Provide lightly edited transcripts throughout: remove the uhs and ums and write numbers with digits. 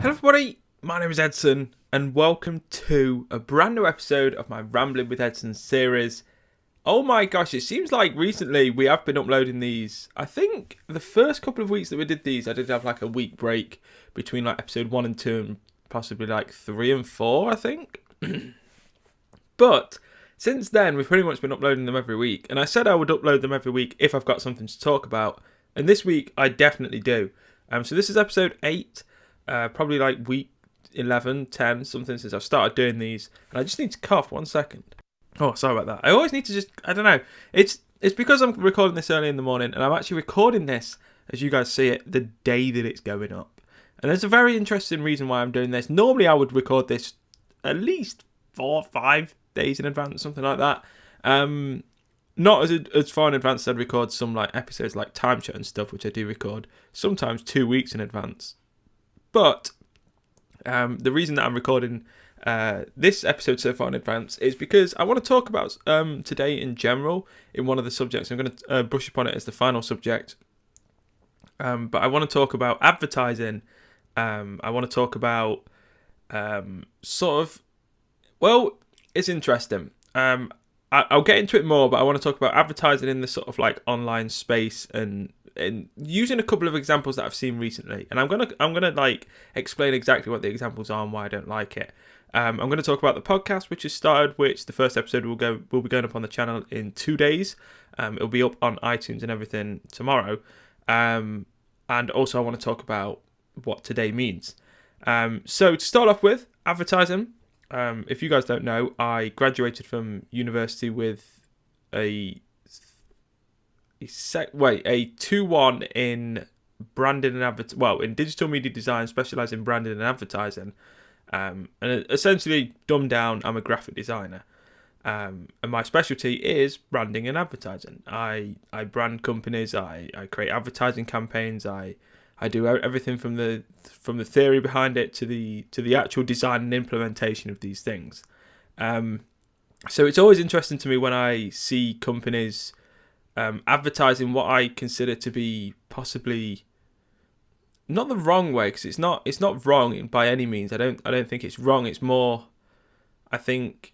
Hello everybody, my name is Edson and welcome to a brand new episode of my Rambling with Edson series. Oh my gosh, it seems like recently we have been uploading these. I think the first couple of weeks that we did these, I did have like a week break between like episode 1 and 2 and possibly like 3 and 4, I think. But since then, we've pretty much been uploading them every week. And I said I would upload them every week if I've got something to talk about. And this week, I definitely do. So this is episode 8. Probably like week 11, 10, something since I've started doing these. And I just need to cough 1 second. Oh, sorry about that. I always need to just, I don't know. It's because I'm recording this early in the morning and I'm actually recording this, as you guys see it, the day that it's going up. And there's a very interesting reason why I'm doing this. Normally I would record this at least 4 or 5 days in advance, something like that. Not as far in advance as I'd record some like episodes like Time Chat and stuff, which I do record sometimes 2 weeks in advance. But the reason that I'm recording this episode so far in advance is because I want to talk about today in general in one of the subjects. I'm going to brush upon it as the final subject. But I want to talk about advertising. I want to talk about it's interesting. I'll get into it more, but I want to talk about advertising in the sort of like online space and using a couple of examples that I've seen recently. And I'm gonna like explain exactly what the examples are and why I don't like it. I'm going to talk about the podcast which has started, which the first episode will be going up on the channel in 2 days. It'll be up on iTunes and everything tomorrow. And also I want to talk about what today means. So to start off with, advertising. If you guys don't know, I graduated from university with a 2-1 in branding and in digital media design, specialising in branding and advertising. And essentially, dumbed down, I'm a graphic designer. And my specialty is branding and advertising. I brand companies. I create advertising campaigns. I do everything from the theory behind it to the actual design and implementation of these things. So it's always interesting to me when I see companies advertising what I consider to be possibly not the wrong way, because it's not wrong by any means. I don't think it's wrong. It's more, I think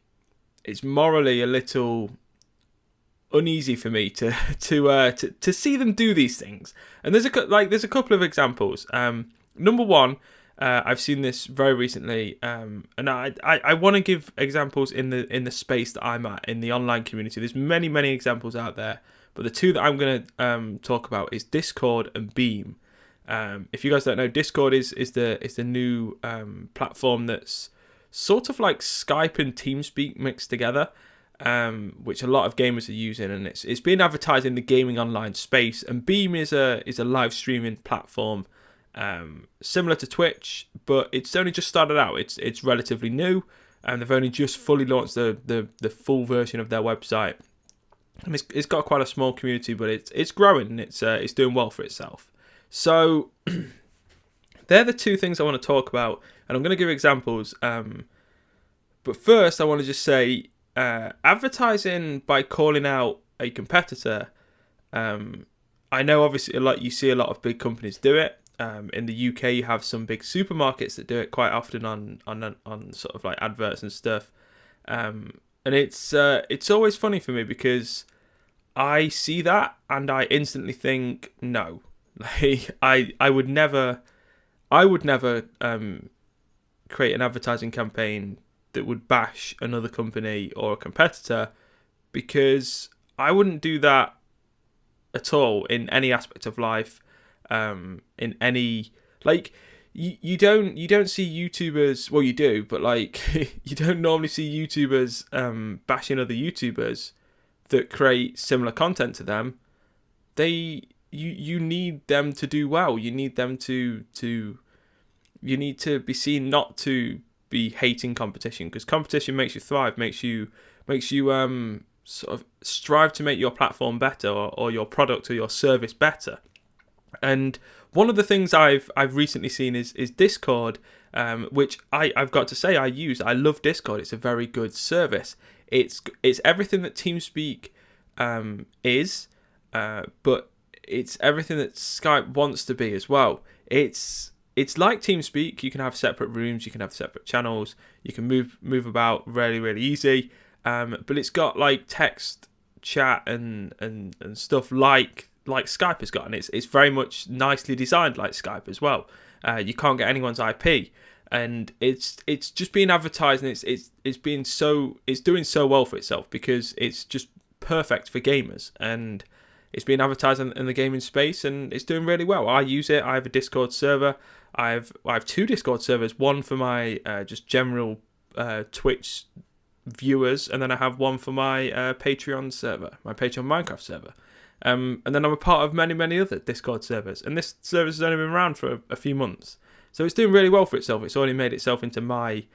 it's morally a little uneasy for me to see them do these things. And there's a couple of examples. Number one, I've seen this very recently, and I want to give examples in the space that I'm at in the online community. There's many examples out there, but the two that I'm going to talk about is Discord and Beam. If you guys don't know, Discord is the new platform that's sort of like Skype and TeamSpeak mixed together. Which a lot of gamers are using, and it's being advertised in the gaming online space. And Beam is a live streaming platform, similar to Twitch, but it's only just started out. It's relatively new, and they've only just fully launched the full version of their website. And it's got quite a small community, but it's growing and it's doing well for itself. So they're the two things I want to talk about, and I'm going to give examples. But first, I want to just say, advertising by calling out a competitor. I know obviously you see a lot of big companies do it. In the UK, you have some big supermarkets that do it quite often on sort of like adverts and stuff. And it's always funny for me because I see that and I instantly think no. Like, I would never create an advertising campaign that would bash another company or a competitor, because I wouldn't do that at all in any aspect of life. In any, like, you don't see YouTubers, well, you do, but like you don't normally see YouTubers bashing other YouTubers that create similar content to them. You need them to do well. You need them to you need to be seen not to be hating competition, because competition makes you thrive, makes you sort of strive to make your platform better or your product or your service better. And one of the things I've recently seen is Discord, which I've got to say I love Discord. It's a very good service. It's everything that TeamSpeak is, but it's everything that Skype wants to be as well. It's it's like TeamSpeak. You can have separate rooms, you can have separate channels, you can move about really, really easy. But it's got like text chat and stuff like Skype has got, and it's very much nicely designed like Skype as well. You can't get anyone's IP, and it's just being advertised, and it's doing so well for itself because it's just perfect for gamers, and it's being advertised in the gaming space, and it's doing really well. I use it. I have a Discord server. I have 2 Discord servers. One for my just general Twitch viewers, and then I have one for my Patreon server, my Patreon Minecraft server. And then I'm a part of many other Discord servers, and this service has only been around for a few months, so it's doing really well for itself. It's already made itself into my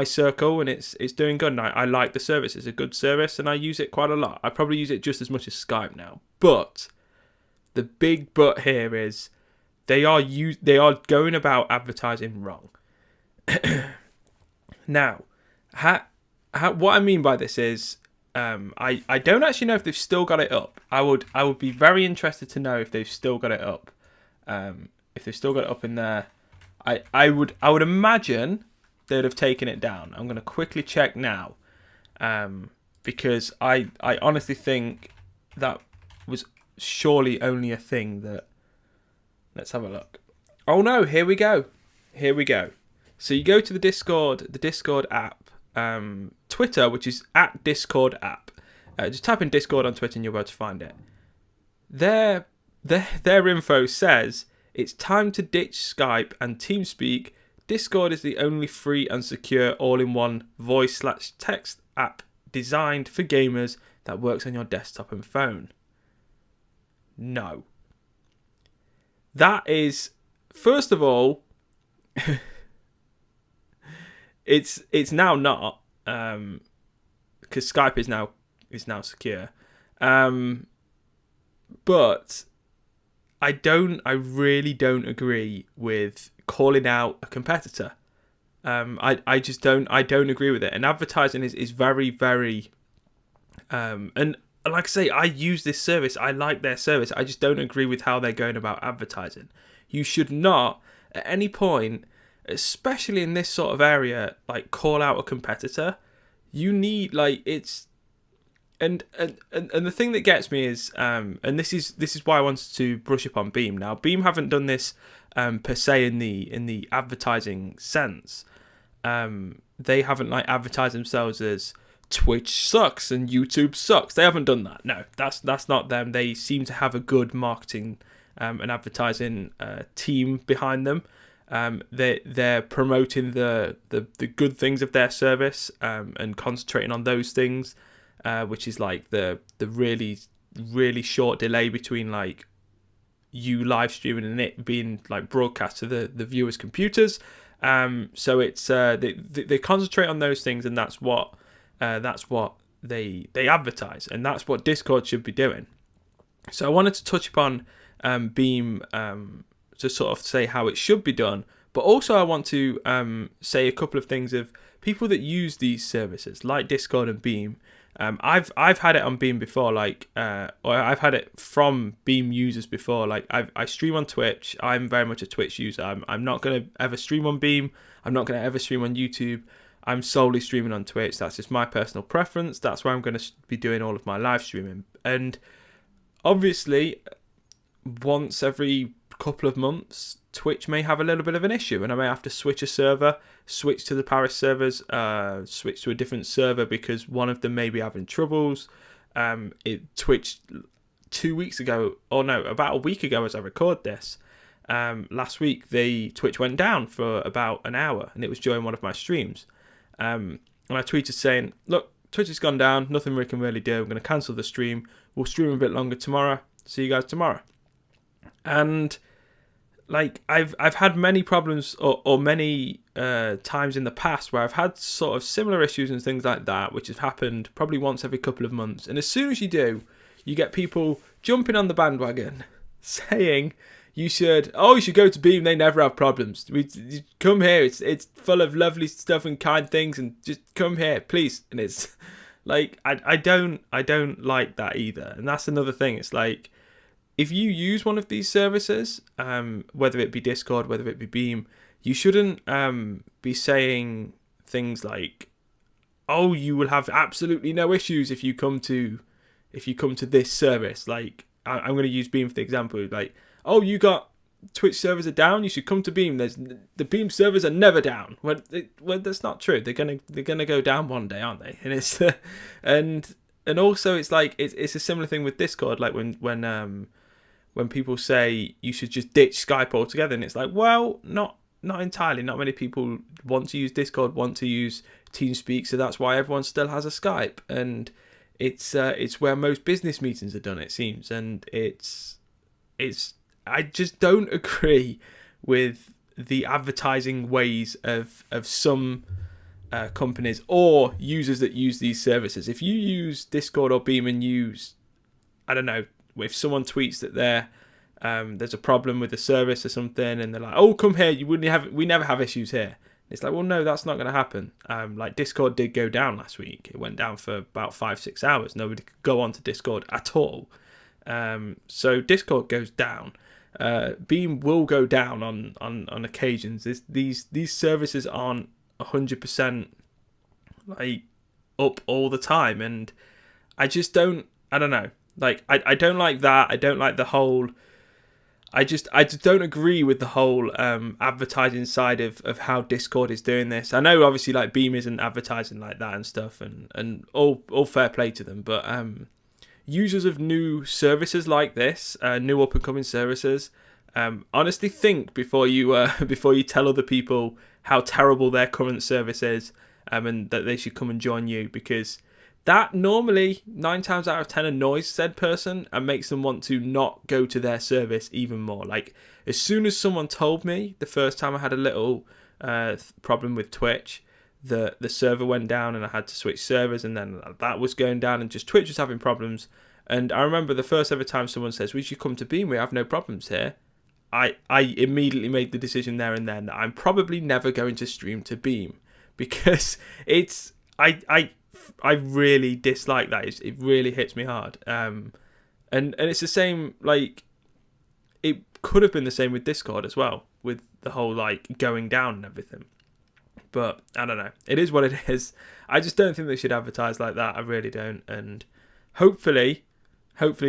circle, and it's doing good. And I like the service. It's a good service, and I use it quite a lot. I probably use it just as much as Skype now. But the big but here is they are going about advertising wrong. Now, what I mean by this is I don't actually know if they've still got it up. I would be very interested to know if they've still got it up. If they've still got it up in there, I would imagine they'd have taken it down. I'm going to quickly check now, because I honestly think that was surely only a thing that. Let's have a look. Oh no! Here we go. So you go to the Discord app, Twitter, which is @Discord app. Just type in Discord on Twitter and you'll be able to find it. Their info says it's time to ditch Skype and TeamSpeak. Discord is the only free and secure all-in-one voice/text app designed for gamers that works on your desktop and phone. No. That is, first of all, it's now not, because Skype is now secure, but I really don't agree with calling out a competitor. I just don't agree with it. And advertising is very, very, and like I say, I use this service. I like their service. I just don't agree with how they're going about advertising. You should not, at any point, especially in this sort of area, like call out a competitor. You need and the thing that gets me is, and this is why I wanted to brush up on Beam. Now, Beam haven't done this per se in the advertising sense. They haven't advertised themselves as Twitch sucks and YouTube sucks. They haven't done that. No, that's not them. They seem to have a good marketing and advertising team behind them. They're promoting the good things of their service and concentrating on those things, which is like the really, really short delay between like you live streaming and it being like broadcast to the viewers' computers. So it's they concentrate on those things, and that's what they advertise, and that's what Discord should be doing. So I wanted to touch upon Beam to sort of say how it should be done, but also I want to say a couple of things of people that use these services like Discord and Beam. I've had it on Beam before, or I've had it from Beam users before. Like I stream on Twitch. I'm very much a Twitch user. I'm not going to ever stream on Beam. I'm not going to ever stream on YouTube. I'm solely streaming on Twitch. That's just my personal preference. That's where I'm going to be doing all of my live streaming. And obviously, once every couple of months, Twitch may have a little bit of an issue, and I may have to switch a server, switch to the Paris servers, switch to a different server because one of them may be having troubles. Twitch 2 weeks ago, or no, about a week ago as I record this, last week, Twitch went down for about an hour, and it was during one of my streams. And I tweeted saying, look, Twitch has gone down, nothing we can really do, I'm going to cancel the stream, we'll stream a bit longer tomorrow, see you guys tomorrow. And like I've had many problems or many times in the past where I've had sort of similar issues and things like that, which have happened probably once every couple of months. And as soon as you do, you get people jumping on the bandwagon saying you should go to Beam, they never have problems. Come here, it's full of lovely stuff and kind things, and just come here, please. And it's like I don't like that either. And that's another thing. It's like if you use one of these services, whether it be Discord, whether it be Beam, you shouldn't be saying things like, "Oh, you will have absolutely no issues if you come to this service." Like, I'm going to use Beam for the example. Like, "Oh, you got Twitch servers are down. You should come to Beam. The Beam servers are never down." Well, that's not true. They're gonna go down one day, aren't they? And it's and also it's like it's a similar thing with Discord. Like when people say you should just ditch Skype altogether, and it's like, well, not entirely. Not many people want to use Discord, want to use TeamSpeak, so that's why everyone still has a Skype, and it's where most business meetings are done, it seems, and it's I just don't agree with the advertising ways of some companies or users that use these services. If you use Discord or Beam and use, I don't know, if someone tweets that there's a problem with the service or something, and they're like, "Oh, come here, we never have issues here." It's like, well, no, that's not going to happen. Like Discord did go down last week. It went down for about 5-6 hours. Nobody could go onto Discord at all. So Discord goes down. Beam will go down on occasions. These services aren't 100% like up all the time, and I just don't. I don't know. Like I don't like that. I don't like the whole. I just don't agree with the whole advertising side of how Discord is doing this. I know obviously like Beam isn't advertising like that and stuff, and all fair play to them, but users of new services like this, new up and coming services, honestly think before you tell other people how terrible their current service is, and that they should come and join you, because that normally 9 times out of 10 annoys said person and makes them want to not go to their service even more. Like, as soon as someone told me the first time I had a little problem with Twitch, the server went down and I had to switch servers, and then that was going down and just Twitch was having problems. And I remember the first ever time someone says, "We should come to Beam, we have no problems here," I immediately made the decision there and then that I'm probably never going to stream to Beam, because it's I really dislike that. It really hits me hard. And it's the same, like, it could have been the same with Discord as well, with the whole like going down and everything. But I don't know. It is what it is. I just don't think they should advertise like that. I really don't. And hopefully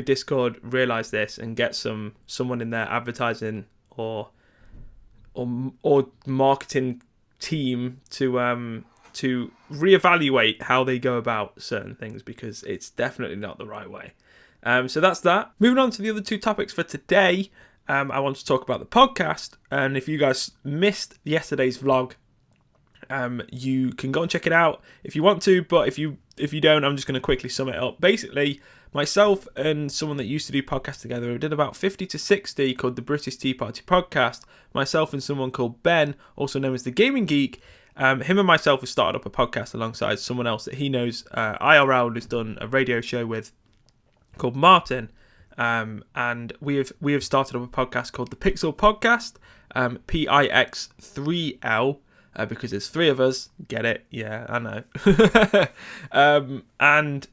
Discord realise this and get someone in their advertising or marketing team to reevaluate how they go about certain things, because it's definitely not the right way. So that's that. Moving on to the other 2 topics for today. I want to talk about the podcast, and if you guys missed yesterday's vlog, you can go and check it out if you want to, but if you don't, I'm just going to quickly sum it up. Basically, myself and someone that used to do podcasts together, we did about 50 to 60, called the British Tea Party Podcast. Myself and someone called Ben, also known as the Gaming Geek, him and myself have started up a podcast alongside someone else that he knows, IRL, has done a radio show with, called Martin, and we have started up a podcast called the Pixel Podcast, PIX3L, because there's 3 of us. Get it? Yeah, I know. And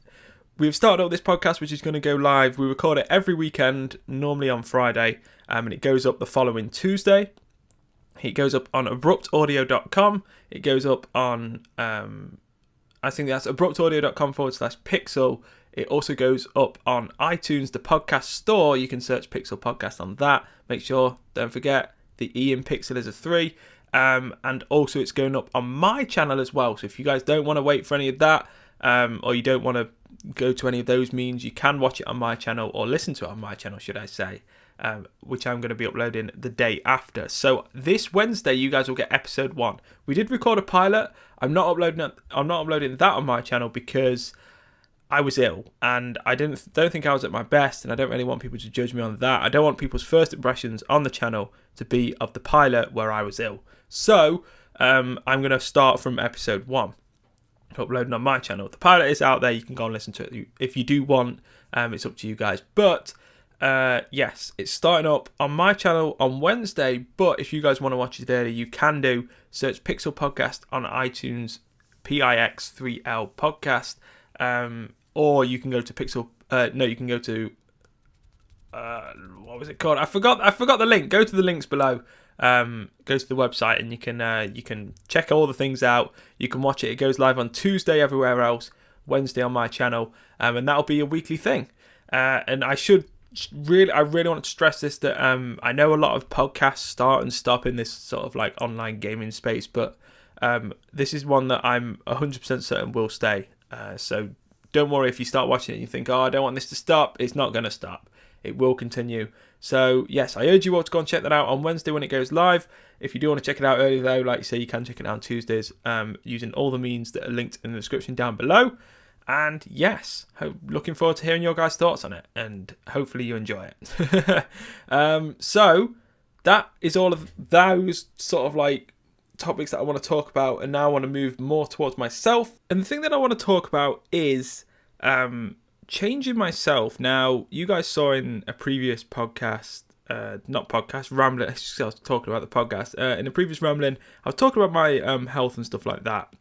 we've started up this podcast, which is going to go live. We record it every weekend, normally on Friday, and it goes up the following Tuesday. It goes up on abruptaudio.com. It goes up on, I think that's abruptaudio.com/pixel. It also goes up on iTunes, the podcast store. You can search Pixel Podcast on that. Make sure, don't forget, the E in Pixel is a 3. And also it's going up on my channel as well. So if you guys don't want to wait for any of that, or you don't want to go to any of those means, you can watch it on my channel, or listen to it on my channel, should I say, which I'm going to be uploading the day after. So this Wednesday, you guys will get episode 1. We did record a pilot. I'm not uploading that on my channel because I was ill, and I don't think I was at my best, and I don't really want people to judge me on that. I don't want people's first impressions on the channel to be of the pilot where I was ill. So I'm going to start from episode 1, uploading on my channel. The pilot is out there. You can go and listen to it if you do want. It's up to you guys. But yes, it's starting up on my channel on Wednesday. But if you guys want to watch it early, you can do. Search Pixel Podcast on iTunes, PIX3L Podcast. Or you can go to you can go to what was it called? I forgot the link. Go to the links below. Go to the website and you can check all the things out. You can watch it. It goes live on Tuesday everywhere else, Wednesday on my channel, and that'll be a weekly thing. And I really want to stress this, that I know a lot of podcasts start and stop in this sort of like online gaming space, but this is one that I'm 100% certain will stay. So don't worry if you start watching it and you think, oh, I don't want this to stop. It's not going to stop. It will continue. So yes, I urge you all to go and check that out on Wednesday when it goes live. If you do want to check it out early though, like you say, you can check it out on Tuesdays using all the means that are linked in the description down below. And yes, looking forward to hearing your guys' thoughts on it, and hopefully you enjoy it. So that is all of those sort of like topics that I want to talk about, and now I want to move more towards myself. And the thing that I want to talk about is changing myself. Now, you guys saw in a previous podcast, rambling. I was talking about the podcast. In a previous rambling, I was talking about my health and stuff like that.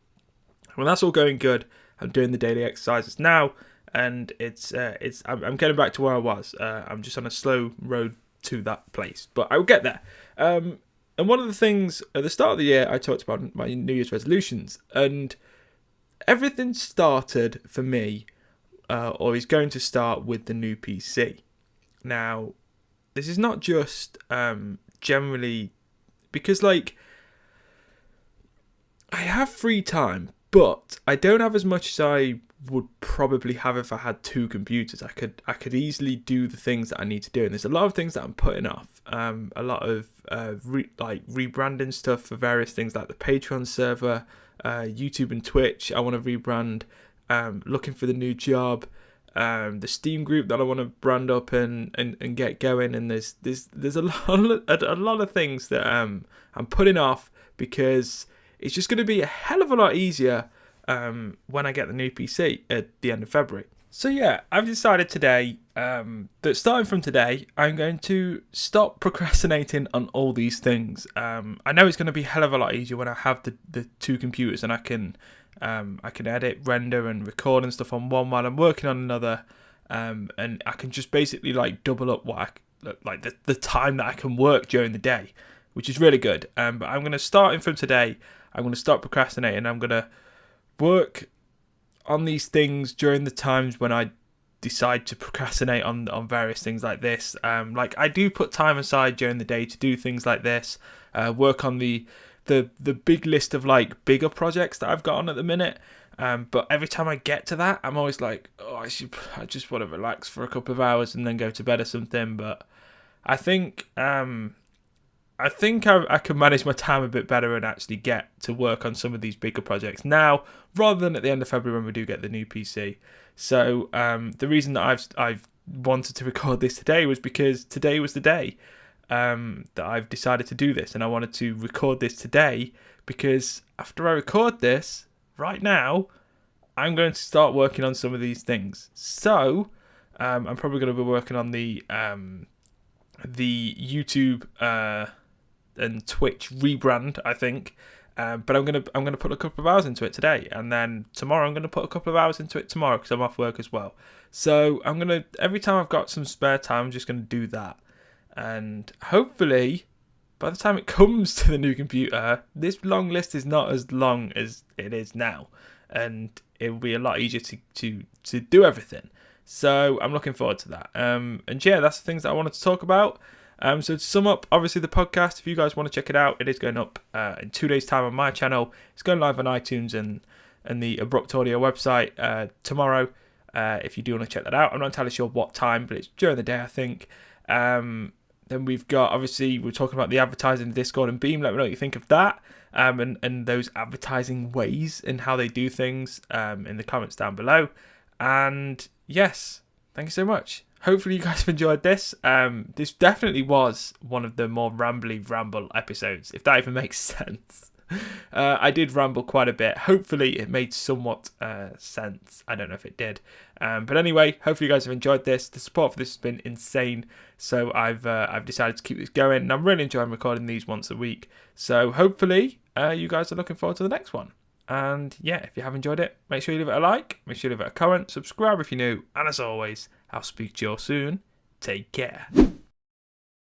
Well, that's all going good. I'm doing the daily exercises now, and I'm getting back to where I was. I'm just on a slow road to that place, but I will get there. And one of the things at the start of the year, I talked about my New Year's resolutions, and everything started for me, or is going to start with the new PC. Now, this is not just generally because like I have free time, but I don't have as much as I would probably have if I had two computers. I could easily do the things that I need to do, and there's a lot of things that I'm putting off. A lot of rebranding stuff for various things like the Patreon server, YouTube and Twitch. I want to rebrand. Looking for the new job. The Steam group that I want to brand up and get going. And there's a lot of things that I'm putting off because it's just going to be a hell of a lot easier when I get the new PC at the end of February. So yeah, I've decided today that starting from today, I'm going to stop procrastinating on all these things. I know it's going to be a hell of a lot easier when I have the two computers and I can edit, render and record and stuff on one while I'm working on another. And I can just basically like double up the time that I can work during the day, which is really good. But I'm going to start from today. I'm going to start procrastinating. I'm going to work on these things during the times when I decide to procrastinate on various things like this. Like I do put time aside during the day to do things like this. Work on the big list of like bigger projects that I've got on at the minute. But every time I get to that, I'm always like, oh, I just want to relax for a couple of hours and then go to bed or something. But I think I can manage my time a bit better and actually get to work on some of these bigger projects now, rather than at the end of February when we do get the new PC. So the reason that I've wanted to record this today was because today was the day that I've decided to do this, and I wanted to record this today because after I record this right now, I'm going to start working on some of these things. So I'm probably going to be working on the YouTube and Twitch rebrand, I think. But I'm gonna put a couple of hours into it today, and then tomorrow I'm gonna put a couple of hours into it tomorrow because I'm off work as well. So every time I've got some spare time, I'm just gonna do that, and hopefully by the time it comes to the new computer, this long list is not as long as it is now, and it will be a lot easier to do everything. So I'm looking forward to that. And yeah, that's the things that I wanted to talk about. So to sum up, obviously the podcast, if you guys want to check it out, it is going up in 2 days' time on my channel. It's going live on iTunes and the Abrupt Audio website tomorrow. If you do want to check that out, I'm not entirely sure what time, but it's during the day, I think. Then we've got, obviously, we're talking about the advertising, Discord and Beam. Let me know what you think of that, and those advertising ways and how they do things in the comments down below. And yes, thank you so much. Hopefully you guys have enjoyed this. This definitely was one of the more ramble episodes, if that even makes sense. I did ramble quite a bit. Hopefully it made somewhat sense. I don't know if it did. But anyway, hopefully you guys have enjoyed this. The support for this has been insane. So I've decided to keep this going. And I'm really enjoying recording these once a week. So hopefully you guys are looking forward to the next one. And yeah, if you have enjoyed it, make sure you leave it a like. Make sure you leave it a comment. Subscribe if you're new. And as always, I'll speak to you all soon. Take care.